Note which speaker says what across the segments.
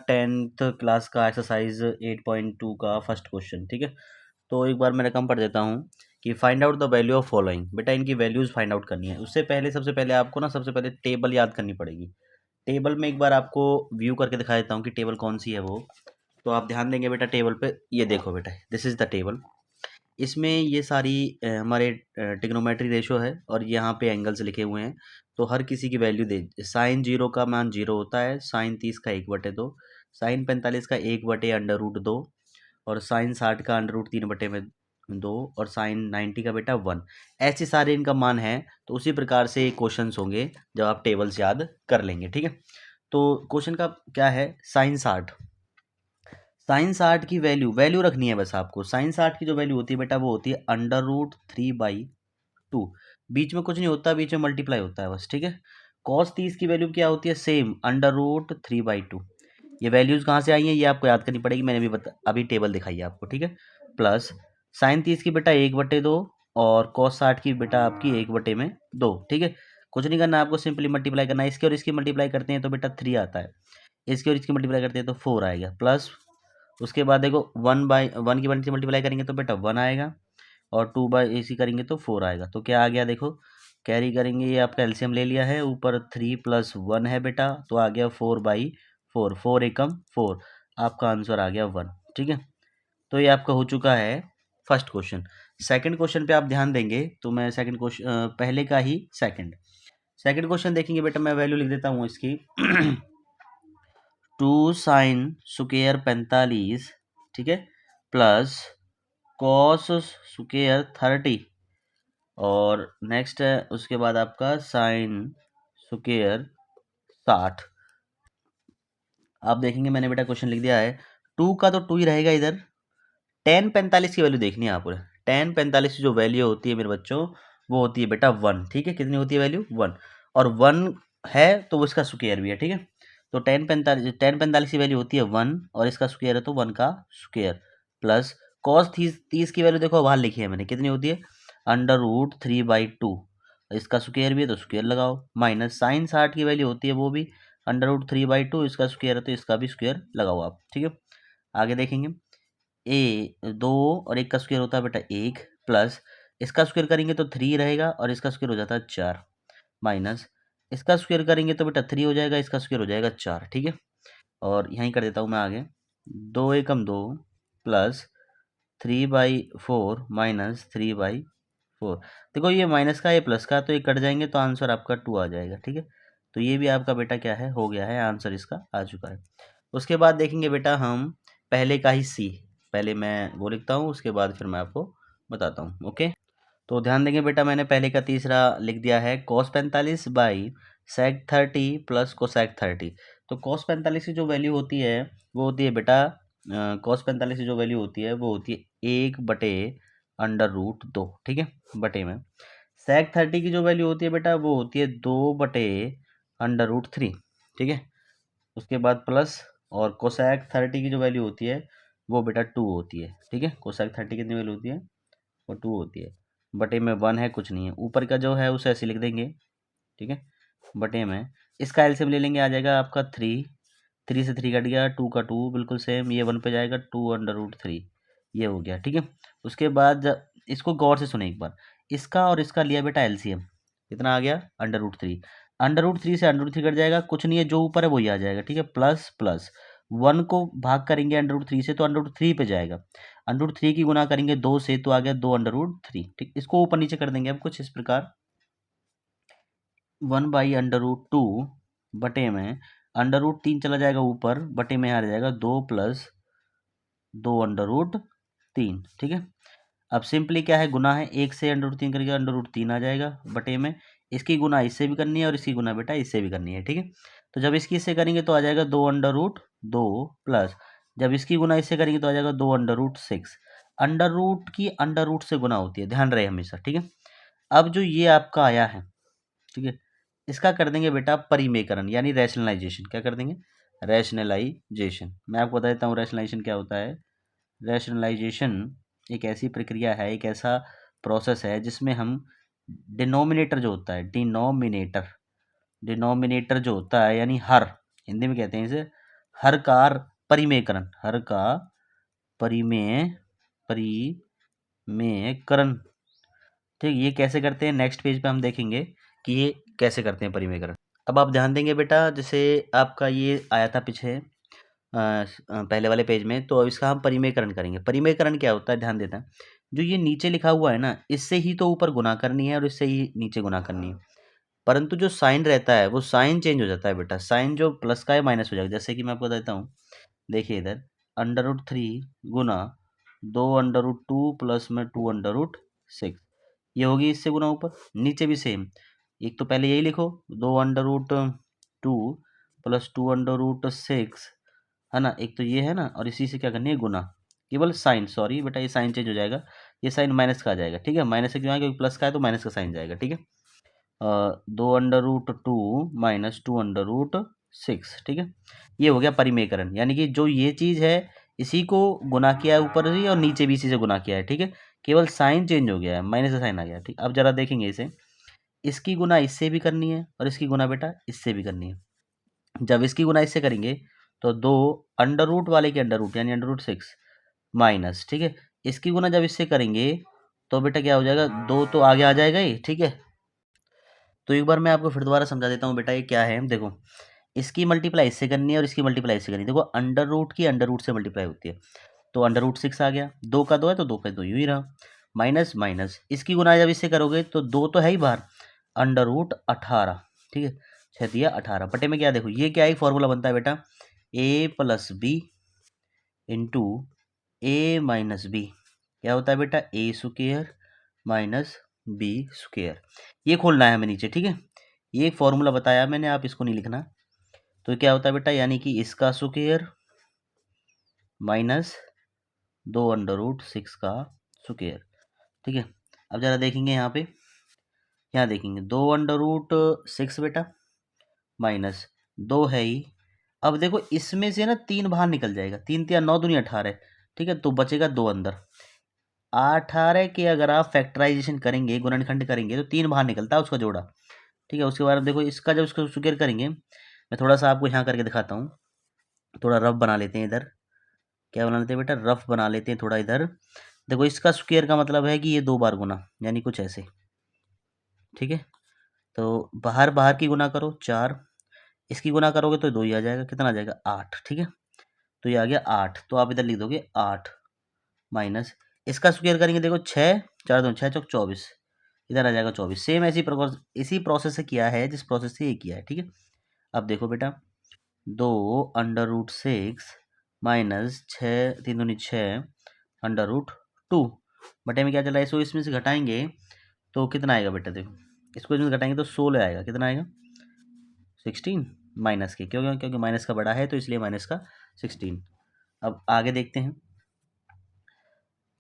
Speaker 1: 10th class का exercise 8.2 का first question. ठीक है, तो एक बार मैं रकम पढ़ देता हूँ कि find out the value of following. बेटा इनकी वैल्यूज़ फाइंड आउट करनी है। उससे पहले सबसे पहले आपको ना सबसे पहले टेबल याद करनी पड़ेगी। टेबल में एक बार आपको व्यू करके दिखा देता हूँ कि टेबल कौन सी है वो। तो आप ध्यान देंगे बेटा टेबल पे, ये देखो बेटा, दिस इज़ द टेबल। इसमें ये सारी हमारे ट्रिग्नोमेट्री रेशो है और यहाँ पे एंगल्स लिखे हुए हैं। तो हर किसी की वैल्यू दे, साइन 0 का मान 0 होता है, साइन 30 का 1/2, साइन 45 का 1/√2 और साइन 60 का √3/2 और साइन 90 का बेटा 1। ऐसे सारे इनका मान है। तो उसी प्रकार से क्वेश्चंस होंगे जब आप टेबल्स याद कर लेंगे। ठीक है, तो क्वेश्चन का क्या है, साइन 60। साइन 60 की वैल्यू रखनी है बस आपको। साइन 60 की जो वैल्यू होती है बेटा वो होती है √3/2। बीच में कुछ नहीं होता, बीच में मल्टीप्लाई होता है बस। ठीक है, कॉस 30 की वैल्यू क्या होती है, सेम √3/2। ये वैल्यूज कहाँ से आई हैं ये आपको याद करनी पड़ेगी। मैंने अभी टेबल दिखाई है आपको। ठीक है, प्लस साइन 30 की बेटा 1/2 और कॉस 60 की बेटा आपकी 1/2। ठीक है, कुछ नहीं करना आपको, सिंपली मल्टीप्लाई करना है। इसकी और इसकी मल्टीप्लाई करते हैं तो बेटा 3 आता है, इसकी और इसकी मल्टीप्लाई करते हैं तो 4 आएगा। प्लस उसके बाद देखो 1/1 की 1 से मल्टीप्लाई करेंगे तो बेटा 1 आएगा और 2/AC करेंगे तो 4 आएगा। तो क्या आ गया देखो, कैरी करेंगे, ये आपका एलसीएम ले लिया है, ऊपर 3 + 1 है बेटा, तो आ गया 4/4, 4 एकम 4, आपका आंसर आ गया 1। ठीक है, तो ये आपका हो चुका है फर्स्ट क्वेश्चन। सेकंड क्वेश्चन पे आप ध्यान देंगे तो मैं सेकंड क्वेश्चन पहले का ही सेकंड क्वेश्चन देखेंगे बेटा। मैं वैल्यू लिख देता हूँ इसकी 2 साइन स्क्वायर 45, ठीक है, प्लस कॉस स्क्वायर 30 और नेक्स्ट है उसके बाद आपका साइन स्क्वायर 60। आप देखेंगे मैंने बेटा क्वेश्चन लिख दिया है, 2 का तो 2 ही रहेगा इधर। tan 45 की वैल्यू देखनी है आपको। tan 45 की जो वैल्यू होती है मेरे बच्चों वो होती है बेटा 1। ठीक है, कितनी होती है वैल्यू 1, और 1 है तो वो इसका स्क्वायर भी है। ठीक है, तो tan 45 की वैल्यू होती है 1 और इसका स्क्वायर है तो 1 का स्क्वायर, प्लस कॉस 30 की वैल्यू देखो बाहर लिखी है मैंने, कितनी होती है √3/2, इसका स्क्वायर भी है तो स्क्वायर लगाओ, माइनस साइन 60 की वैल्यू होती है वो भी √3/2, इसका स्क्वायर है तो इसका भी स्क्वायर लगाओ आप। ठीक है, आगे देखेंगे, ए 2 और 1 का स्क्वायर होता है बेटा 1, प्लस इसका स्क्वायर करेंगे तो 3 रहेगा और इसका स्क्वायर हो जाता है 4, माइनस इसका स्क्वायर करेंगे तो बेटा 3 हो जाएगा, इसका स्क्वायर हो जाएगा 4। ठीक है, और यहीं कर देता हूँ मैं आगे, 2 एकम 2 प्लस 3/4 माइनस 3/4। देखो ये माइनस का ये प्लस का, तो ये कट जाएंगे तो आंसर आपका 2 आ जाएगा। ठीक है, तो ये भी आपका बेटा क्या है, हो गया है, आंसर इसका आ चुका है। उसके बाद देखेंगे बेटा हम पहले का ही सी। पहले मैं वो लिखता हूँ, उसके बाद फिर मैं आपको बताता हूँ। ओके, तो ध्यान देंगे बेटा, मैंने पहले का तीसरा लिख दिया है, cos 45/sec 30 प्लस कोसेक 30। तो cos 45 की जो वैल्यू होती है वो होती है बेटा, cos 45 की जो वैल्यू होती है वो होती है 1/√2। ठीक है, बटे में sec 30 की जो वैल्यू होती है बेटा वो होती है 2/√3। ठीक है, उसके बाद प्लस, और कोसेक 30 की जो वैल्यू होती है वो बेटा 2 होती है। ठीक है, कोसेक 30 कितनी वैल्यू होती है, वो 2 होती है, बटे में 1 है, कुछ नहीं है, ऊपर का जो है उसे ऐसे लिख देंगे। ठीक है, बटे में इसका एलसीएम ले लेंगे, आ जाएगा आपका 3, 3 से 3 कट गया, 2 का 2 बिल्कुल सेम, ये 1 पे जाएगा, 2/√3, ये हो गया। ठीक है, उसके बाद इसको गौर से सुने एक बार, इसका और इसका लिया बेटा एलसीएम, कितना आ गया √3, √3 से √3 कट जाएगा, कुछ नहीं है, जो ऊपर है वही आ जाएगा। ठीक है, प्लस प्लस 1 को भाग करेंगे √3 से तो √3 पे जाएगा, √3 की गुना करेंगे 2 से तो आ गया 2/3। ठीक, इसको ऊपर नीचे कर देंगे अब कुछ इस प्रकार, 1/√2 बटे में √3 चला जाएगा ऊपर, बटे में आ जाएगा 2 + 2/3। ठीक है, अब सिंपली क्या है, गुना है, 1 से √3 करके √3 आ जाएगा, बटे में इसकी गुना इससे भी करनी है और इसकी गुना बेटा इससे भी करनी है। ठीक है, तो जब इसकी इससे करेंगे तो आ जाएगा 2/2 प्लस जब इसकी गुना इससे करेंगे तो आ जाएगा 2/6। अंडर रूट की अंडर रूट से गुना होती है, ध्यान रहे हमेशा। ठीक है, अब जो ये आपका आया है, ठीक है, इसका कर देंगे बेटा परिमेयकरण यानी रैशनलाइजेशन। क्या कर देंगे, रैशनलाइजेशन। मैं आपको बता देता हूँ रैशनलाइजेशन क्या होता है। रैशनलाइजेशन एक ऐसी प्रक्रिया है, एक ऐसा प्रोसेस है जिसमें हम डिनोमिनेटर जो होता है, डिनोमिनेटर जो होता है यानी हर, हिंदी में कहते हैं इसे हर का परिमेयकरण, हर का परिमेयकरण। ठीक, ये कैसे करते हैं नेक्स्ट पेज पे हम देखेंगे कि ये कैसे करते हैं परिमेयकरण। अब आप ध्यान देंगे बेटा, जैसे आपका ये आया था पीछे पहले वाले पेज में, तो इसका हम परिमेयकरण करेंगे। परिमेयकरण क्या होता है, ध्यान देता है, जो ये नीचे लिखा हुआ है ना, इससे ही तो ऊपर गुना करनी है और इससे ही नीचे गुना करनी है, परंतु जो साइन रहता है वो साइन चेंज हो जाता है बेटा। साइन जो प्लस का है माइनस हो जाएगा। जैसे कि मैं आपको देता हूँ, देखिए इधर √3 गुना 2√2 प्लस में 2√6, ये होगी इससे गुना ऊपर। नीचे भी सेम, एक तो पहले यही लिखो 2√2 प्लस 2√6, है ना, एक तो ये है ना, और इसी से क्या करनी है, गुना। केवल साइन, सॉरी बेटा, ये साइन चेंज हो जाएगा, ये साइन माइनस का आ जाएगा। ठीक है, माइनस से क्यों आएगा, क्योंकि प्लस का है तो माइनस का साइन जाएगा। ठीक है, 2√2 माइनस 2√6। ठीक है, ये हो गया परिमेयकरण, यानी कि जो ये चीज़ है इसी को गुना किया है ऊपर ही, और नीचे भी इसी से गुना किया है। ठीक है, केवल साइन चेंज हो गया है, माइनस का साइन आ गया। ठीक, अब जरा देखेंगे इसे, इसकी गुना इससे भी करनी है और इसकी गुना बेटा इससे भी करनी है। जब इसकी गुना इससे करेंगे तो दो अंडर रूट वाले के अंडर रूट यानी √6 माइनस, ठीक है, इसकी गुना जब इससे करेंगे तो बेटा क्या हो जाएगा, 2 तो आगे आ जाएगा ही। ठीक है, तो एक बार मैं आपको फिर दोबारा समझा देता हूँ बेटा, ये क्या है। देखो, इसकी मल्टीप्लाई इससे करनी है और इसकी मल्टीप्लाई इससे करनी है। देखो, अंडर रूट की अंडर रूट से मल्टीप्लाई होती है, तो √6 आ गया, 2 का 2 है तो 2 का 2 यूँ ही रहा, माइनस माइनस इसकी गुना जब इससे करोगे तो 2 तो है ही बाहर, √18। ठीक है, 6 दिया 18, बटे में क्या, देखो ये क्या है, फॉर्मूला बनता है बेटा, a plus B into A minus B. क्या होता है बेटा, A square minus B square. ये खोलना है हमें नीचे। ठीक है, ये एक फॉर्मूला बताया मैंने, आप इसको नहीं लिखना। तो क्या होता है बेटा, यानी कि इसका स्क्वायर माइनस 2√6 का स्क्वायर। ठीक है, अब जरा देखेंगे यहाँ पे, यहाँ देखेंगे 2√6 बेटा माइनस 2 है ही। अब देखो इसमें से ना 3 बाहर निकल जाएगा, 3 3 9 दूनी 18। ठीक है, तो बचेगा 2 अंदर। 18 के अगर आप फैक्टराइजेशन करेंगे, गुणनखंड करेंगे, तो 3 बाहर निकलता है उसका जोड़ा। ठीक है, उसके बाद देखो इसका जब इसको स्क्वायर करेंगे, मैं थोड़ा सा आपको यहाँ करके दिखाता हूँ, थोड़ा रफ बना लेते हैं इधर। क्या बना लेते हैं बेटा, रफ बना लेते हैं थोड़ा इधर। देखो, इसका स्क्वायर का मतलब है कि ये 2 बार गुना, यानी कुछ ऐसे। ठीक है, तो बाहर बाहर की गुना करो 4, इसकी गुना करोगे तो 2 ही आ जाएगा, कितना आ जाएगा 8। ठीक है, तो ये आ गया 8, तो आप इधर लिख दोगे 8 माइनस इसका स्क्वायर करेंगे, देखो 6 4 2 6 चौक 24, इधर आ जाएगा 24। सेम इसी प्रोसेस से किया है जिस प्रोसेस से ये किया है। ठीक है, अब देखो बेटा, 2√6 माइनस 6 3 दूनी 6 √2 बटे में क्या चला है, सो इसमें से घटाएंगे तो कितना आएगा बेटा, देखो इसको इसमें से घटाएंगे तो 16 आएगा, कितना आएगा 16 माइनस के, क्यों, क्योंकि माइनस का बड़ा है तो इसलिए माइनस का 16। अब आगे देखते हैं,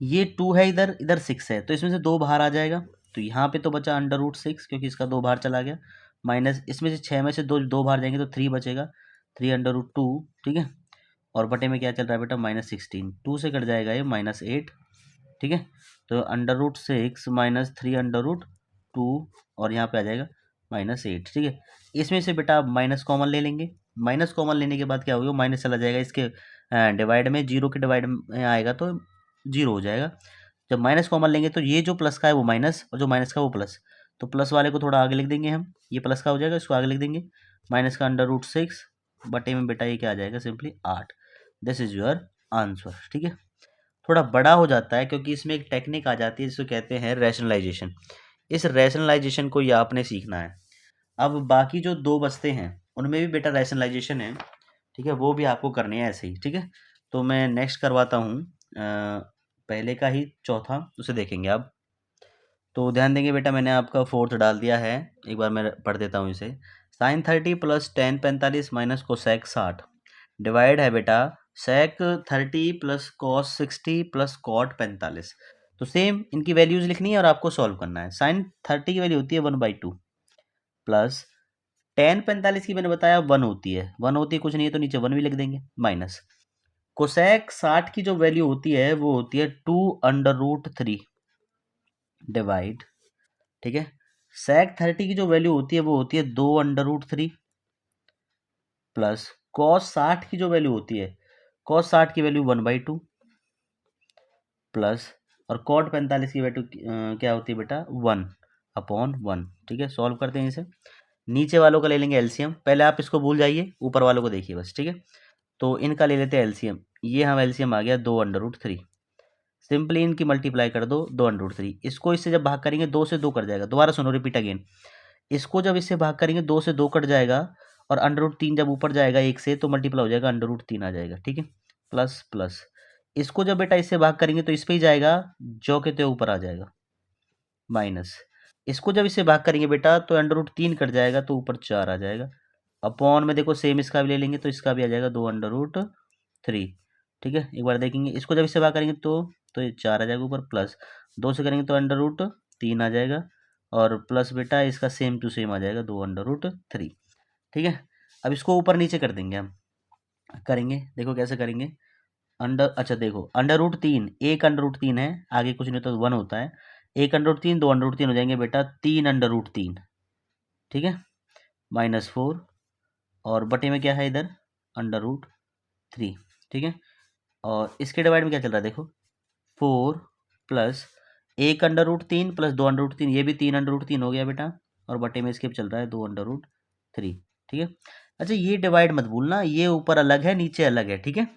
Speaker 1: ये 2 है इधर, इधर 6 है, तो इसमें से 2 बाहर आ जाएगा, तो यहाँ पे तो बचा √6 क्योंकि इसका 2 बाहर चला गया, माइनस इसमें से 6 में से 2 बाहर जाएंगे तो 3 बचेगा, 3√2। ठीक है, और बटे में क्या चल रहा है बेटा, -16, 2 से कट जाएगा ये -8। ठीक है, तो √6 माइनस 3√2 और यहाँ पे आ जाएगा -8। ठीक है, इसमें से बेटा आप माइनस कॉमन ले लेंगे, माइनस कॉमन लेने के बाद क्या होगा, माइनस चला जाएगा इसके डिवाइड में, जीरो के डिवाइड में आएगा तो जीरो हो जाएगा। जब माइनस कॉमन लेंगे तो ये जो प्लस का है वो माइनस, और जो माइनस का वो प्लस, तो प्लस वाले को थोड़ा आगे लिख देंगे हम, ये प्लस का हो जाएगा, इसको आगे लिख देंगे, माइनस का √6 बटे में बेटा ये क्या आ जाएगा, simply 8। This is your answer. ठीक है, थोड़ा बड़ा हो जाता है क्योंकि इसमें एक टेक्निक आ जाती है जिसको कहते हैं रैशनलाइजेशन। इस रैशनलाइजेशन को ये आपने सीखना है। अब बाकी जो 2 बचते हैं उनमें भी बेटा रैशनलाइजेशन है। ठीक है, वो भी आपको करने हैं ऐसे ही। ठीक है, तो मैं नेक्स्ट करवाता हूँ पहले का ही चौथा, उसे देखेंगे आप। तो ध्यान देंगे बेटा, मैंने आपका 4th डाल दिया है, एक बार मैं पढ़ देता हूँ इसे। sin30 plus tan 45 minus cosec 60 divide है बेटा sec 30 plus cos 60 plus cot 45। तो सेम इनकी वैल्यूज लिखनी है और आपको सॉल्व करना है। sin30 की वैल्यू होती है 1/2 प्लस tan 45 की मैंने बताया 1 होती है, 1 होती है, कुछ नहीं है तो नीचे 1 भी लिख देंगे, माइनस कोसेक 60 की जो वैल्यू होती है वो होती है 2√3 डिवाइड, ठीक है, sec 30 की जो वैल्यू होती है वो होती है 2√3 प्लस कॉस 60 की जो वैल्यू होती है, कॉस 60 की वैल्यू 1/2 प्लस, और कॉट 45 की वैल्यू क्या होती है बेटा 1/1। ठीक है, सॉल्व करते हैं इसे। नीचे वालों का ले लेंगे एलसीएम, पहले आप इसको भूल जाइए, ऊपर वालों को देखिए बस। ठीक है, तो इनका ले लेते हैं एलसीएम। ये हम एलसीएम आ गया 2/3। सिंपली इनकी मल्टीप्लाई कर दो 2/3। इसको इससे जब भाग करेंगे 2 से 2 कट जाएगा। दोबारा सुनो, रिपीट अगेन। इसको जब इससे भाग करेंगे 2 से 2 कट जाएगा, और √3 जब ऊपर जाएगा 1 से तो मल्टीप्लाई हो जाएगा, √3 आ जाएगा। ठीक है, प्लस प्लस। इसको जब बेटा इससे भाग करेंगे तो इस पे ही जाएगा, जो के त्यों ऊपर आ जाएगा, माइनस। इसको जब इससे भाग करेंगे बेटा तो √3 कट जाएगा तो ऊपर 4 आ जाएगा। अपॉन में देखो सेम इसका भी ले लेंगे तो इसका भी आ जाएगा 2/3। ठीक है, एक बार देखेंगे, इसको जब इससे भाग करेंगे तो ये 4 आ जाएगा ऊपर, प्लस 2 से करेंगे तो √3 आ जाएगा, और प्लस बेटा इसका सेम टू सेम आ जाएगा 2/3। ठीक है, अब इसको ऊपर नीचे कर देंगे हम। करेंगे, देखो कैसे करेंगे। अच्छा देखो, √3, एक √3 है, आगे कुछ नहीं तो 1 होता है। एक √3, 2/3 हो जाएंगे बेटा 3/3। ठीक है, -4, और बटे में क्या है इधर √3। ठीक है, और इसके डिवाइड में क्या चल रहा है देखो, 4 प्लस एक √3 प्लस 2/3, ये भी 3/3 हो गया बेटा, और बटे में इसके चल रहा है 2/3। ठीक है, अच्छा ये डिवाइड मत भूलना, ये ऊपर अलग है नीचे अलग है। ठीक है,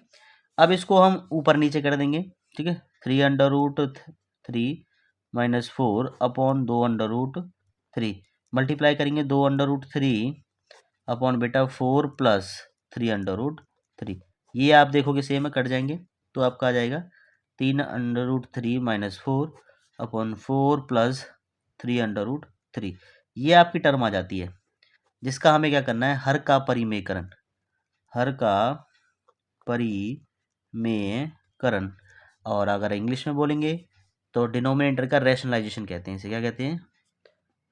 Speaker 1: अब इसको हम ऊपर नीचे कर देंगे। ठीक है, 3/3 -4/2/3 मल्टीप्लाई करेंगे 2/3 अपॉन बेटा 4 प्लस 3/3। ये आप देखोगे सेम है, कट जाएंगे, तो आपका आ जाएगा 3/3 -4/4 प्लस 3/3। ये आपकी टर्म आ जाती है, जिसका हमें क्या करना है, हर का परिमेयकरण, हर का परिमेयकरण। और अगर इंग्लिश में बोलेंगे तो डिनोमिनेटर का रैशनलाइजेशन कहते हैं। इसे क्या कहते हैं,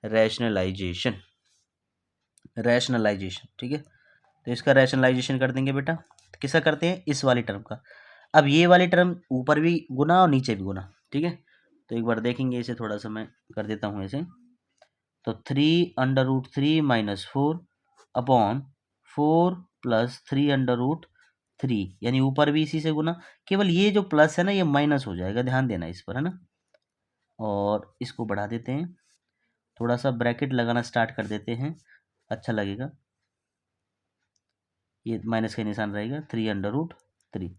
Speaker 1: रैशनलाइजेशन, रैशनलाइजेशन। ठीक है, तो इसका रैशनलाइजेशन कर देंगे बेटा। किसका करते हैं, इस वाली टर्म का। अब ये वाली टर्म ऊपर भी गुना और नीचे भी गुना। ठीक है, तो एक बार देखेंगे इसे, थोड़ा सा मैं कर देता हूँ ऐसे। तो 3/3 -4 अपॉन 4 प्लस 3/3, यानी ऊपर भी इसी से गुना। केवल ये जो प्लस है ना, ये माइनस हो जाएगा, ध्यान देना इस पर, है ना। और इसको बढ़ा देते हैं, थोड़ा सा ब्रैकेट लगाना स्टार्ट कर देते हैं, अच्छा लगेगा। ये माइनस का निशान रहेगा 3/3।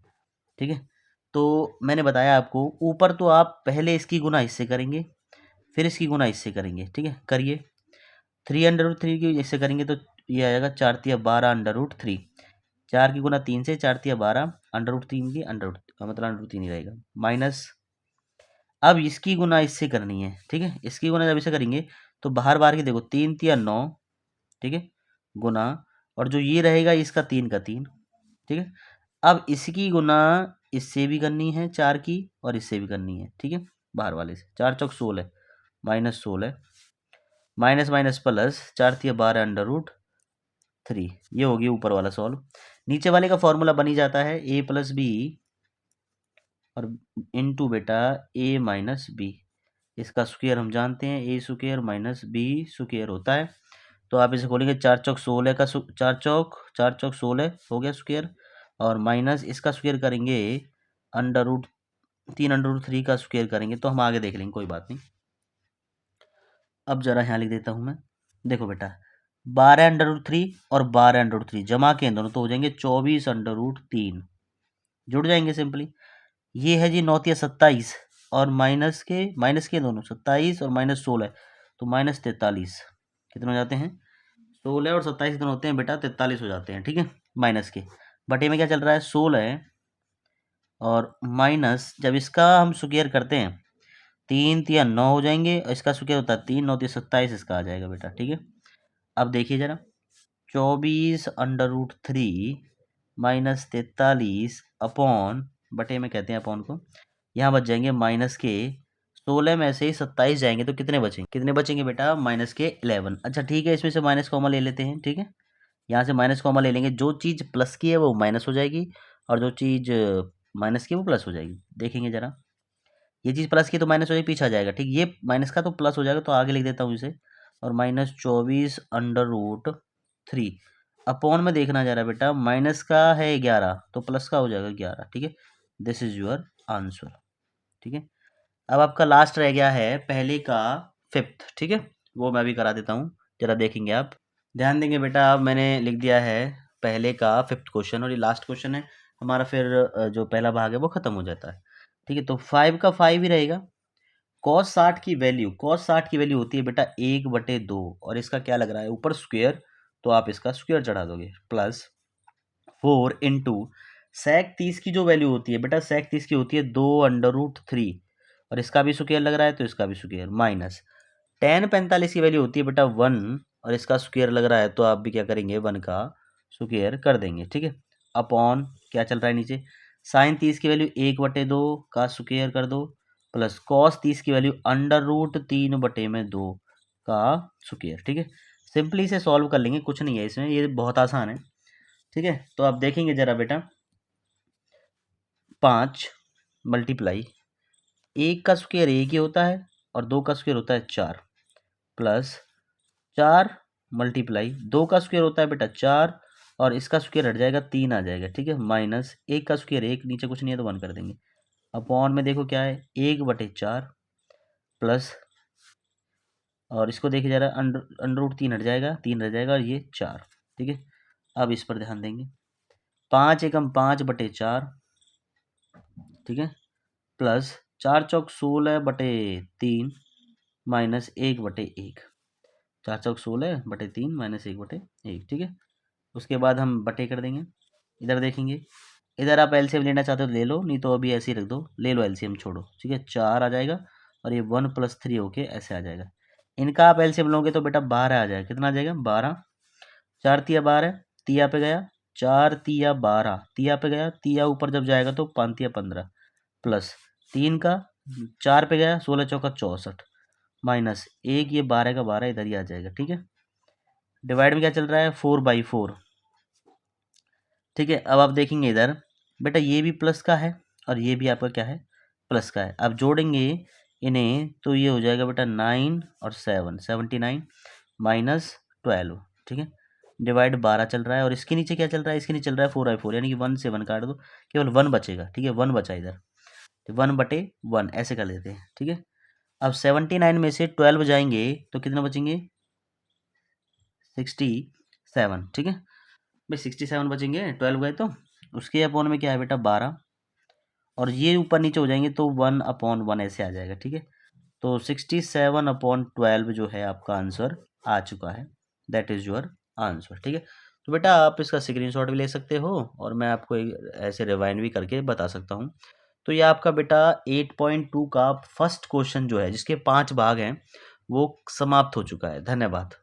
Speaker 1: ठीक है, तो मैंने बताया आपको, ऊपर तो आप पहले इसकी गुना इससे करेंगे, फिर इसकी गुना इससे करेंगे। ठीक है, करिए। 3/3 की इससे करेंगे तो ये आएगा 4×3 = 3। 4 की गुना 3 से, 4×3 √3 की मतलब √3 ही रहेगा, माइनस। अब इसकी गुना इससे करनी है। ठीक है, इसकी गुना जब इससे करेंगे तो बाहर बाहर की देखो, 3×3 = 9। ठीक है, गुना, और जो ये रहेगा इसका 3 का 3। ठीक है, अब इसकी गुना इससे भी करनी है 4 की, और इससे भी करनी है। ठीक है, बाहर वाले से 4×4 = 16, -16, माइनस माइनस प्लस, 4×3 = 12/3। ये होगी ऊपर वाला सॉल्व। नीचे वाले का फॉर्मूला बन ही जाता है a + b और इनटू बेटा a - b। इसका स्क्वायर हम जानते हैं, a² - b² होता है। तो आप इसे खोलेंगे, 4×16 का 4×4 हो गया स्क्वायर, और माइनस इसका स्क्वायर करेंगे, √3 का स्क्वायर करेंगे, तो हम आगे देख लेंगे, कोई बात नहीं। अब जरा यहाँ लिख देता हूँ मैं, देखो बेटा 12√3 और 12√3 जमा के दोनों तो हो जाएंगे 24√3, जुड़ जाएंगे सिंपली। ये है जी 9×27, और माइनस के दोनों 27 और -16, तो -43। कितने हो जाते हैं, 16 और 27 कितने होते हैं बेटा, 43 हो जाते हैं। ठीक है, माइनस के बटे में क्या चल रहा है 16, और माइनस जब इसका हम स्क्वायर करते हैं 3×3 = 9 हो जाएंगे, और इसका स्क्वायर होता है 3 9×27, इसका आ जाएगा बेटा। ठीक है, अब देखिए जरा, 24√3 -43 अपॉन, बटे में कहते हैं अपॉन को, यहाँ बच जाएंगे माइनस के 16 में से 27 जाएंगे तो कितने बचेंगे बेटा, -11। अच्छा ठीक है, इसमें से माइनस कॉमन ले लेते हैं। ठीक है, यहाँ से माइनस कॉमन ले लेंगे, जो चीज़ प्लस की है वो माइनस हो जाएगी, और जो चीज़ माइनस की है वो प्लस हो जाएगी। देखेंगे जरा, ये चीज़ प्लस की तो माइनस हो जाएगी, पीछे आ जाएगा। ठीक, ये माइनस का तो प्लस हो जाएगा, तो आगे लिख देता हूँ इसे, और -24√3 अपॉन में देखना जा रहा है बेटा, माइनस का है 11 तो प्लस का हो जाएगा 11, ठीक है। दिस इज योर आंसर, ठीक है। अब आपका लास्ट रह गया है पहले का फिफ्थ, ठीक है, वो मैं भी करा देता हूँ, जरा देखेंगे आप, ध्यान देंगे बेटा। अब मैंने लिख दिया है पहले का फिफ्थ क्वेश्चन, और ये लास्ट क्वेश्चन है हमारा, फिर जो पहला भाग है वो खत्म हो जाता है, ठीक है। तो 5 का 5 ही रहेगा। कॉस 60 की वैल्यू होती है बेटा 1/2, और इसका क्या लग रहा है ऊपर स्क्वेयर, तो आप इसका स्क्वेयर चढ़ा दोगे, प्लस 4 × सेक 30 की जो वैल्यू होती है बेटा, सेक 30 की होती है 2√3, और इसका भी स्क्वेयर लग रहा है तो इसका भी स्क्वेयर, माइनस tan 45 की वैल्यू होती है बेटा 1, और इसका स्क्वेयर लग रहा है तो आप भी क्या करेंगे 1 का स्क्वेयर कर देंगे, ठीक है। अपॉन क्या चल रहा है नीचे, साइन 30 की वैल्यू 1/2 का स्क्वेयर कर दो, प्लस कॉस 30 की वैल्यू √3/2 का स्क्वेयर, ठीक है। सिंपली इसे सॉल्व कर लेंगे, कुछ नहीं है इसमें, ये बहुत आसान है, ठीक है। तो आप देखेंगे जरा बेटा, 5 मल्टीप्लाई 1 का स्क्वेयर 1 ही होता है, और 2 का स्क्वेयर होता है 4, प्लस 4 मल्टीप्लाई 2 का स्क्वेयर होता है बेटा 4, और इसका स्क्वेयर हट जाएगा 3 आ जाएगा, ठीक है, माइनस 1 का स्क्वेयर 1, नीचे कुछ नहीं है तो 1 कर देंगे, अपॉन में देखो क्या है 1/4, प्लस, और इसको देखिए जरा, अंडर रूट 3 हट जाएगा, 3 रह जाएगा, और ये 4, ठीक है। अब इस पर ध्यान देंगे, 5 एकम 5/4, ठीक है, प्लस 4 चौक 16/3 माइनस 1/1, 4 चौक 16/3 माइनस 1/1, ठीक है। उसके बाद हम बटे कर देंगे, इधर देखेंगे, इधर आप एलसीएम लेना चाहते हो तो ले लो, नहीं तो अभी ऐसे ही रख दो, ले लो एलसीएम, छोड़ो, ठीक है। 4 आ जाएगा, और ये 1 + 3 होके ऐसे आ जाएगा। इनका आप एलसीएम लोगे तो बेटा 12 आ जाएगा, कितना आ जाएगा 12, 4 तिया 12, तिया पे गया 4 तिया 12, तिया पे गया, तिया ऊपर जब जाएगा तो 5 तिया 15, प्लस 3 का 4 पे गया 16 चौका 64, माइनस 1, ये 12 का 12 इधर ही आ जाएगा, ठीक है। डिवाइड में क्या चल रहा है 4/4, ठीक है। अब आप देखेंगे इधर बेटा, ये भी प्लस का है और ये भी आपका क्या है प्लस का है, आप जोड़ेंगे इन्हें तो ये हो जाएगा बेटा 9 और 7 79 माइनस 12, ठीक है। डिवाइड 12 चल रहा है, और इसके नीचे क्या चल रहा है, इसके नीचे चल रहा है 4/4, यानी कि 1 से 1 काट दो, केवल 1 बचेगा, ठीक है, 1 बचा इधर, 1/1 ऐसे कर लेते हैं, ठीक है। अब 79 में से 12 जाएंगे तो कितना बचेंगे 67, ठीक है भाई, 67 बचेंगे, 12 गए तो उसके अपॉन में क्या है बेटा 12, और ये ऊपर नीचे हो जाएंगे तो 1/1 ऐसे आ जाएगा, ठीक है। तो 67/12 जो है आपका आंसर आ चुका है, दैट इज योर आंसर, ठीक है। तो बेटा आप इसका स्क्रीनशॉट भी ले सकते हो, और मैं आपको ऐसे रिवाइंड भी करके बता सकता हूँ। तो ये आपका बेटा 8.2 का फर्स्ट क्वेश्चन जो है, जिसके 5 भाग हैं, वो समाप्त हो चुका है। धन्यवाद।